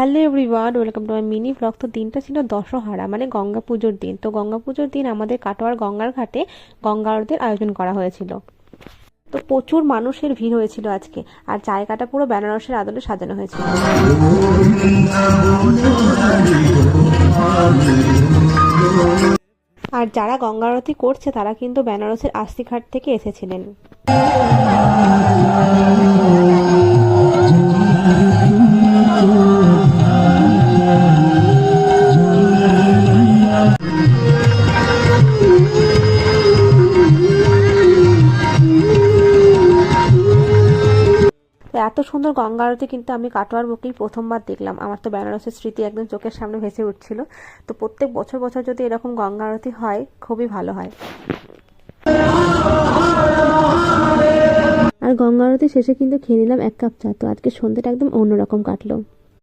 Hello everyone, welcome to my mini blog. তো দিনটা ছিল দশহরা, মানে গঙ্গা পুজোর দিন। তো গঙ্গা পুজোর দিন আমাদের কাটোয়ার গঙ্গার ঘাটে গঙ্গা আরতির আয়োজন করা হয়েছিল। তো প্রচুর মানুষের ভিড় হয়েছিল আজকে, আর জায়গাটা পুরো বেনারসের আদলে সাজানো হয়েছিল। আর যারা গঙ্গা আরতি করছে তারা কিন্তু বেনারসের আস্তিঘাট থেকে এসেছিলেন। তো এত সুন্দর গঙ্গা আরতি কিন্তু আমি কাটোয়ার বুকেই প্রথমবার দেখলাম। আমার তো বেনারসের স্মৃতি একদম চোখের সামনে ভেসে উঠছিল। তো প্রত্যেক বছর বছর যদি এরকম গঙ্গা আরতি হয়, খুবই ভালো হয়। আর গঙ্গা আরতি শেষে কিন্তু খেয়ে নিলাম 1 কাপ চা। তো আজকে সন্ধ্যাটা একদম অন্যরকম কাটলো।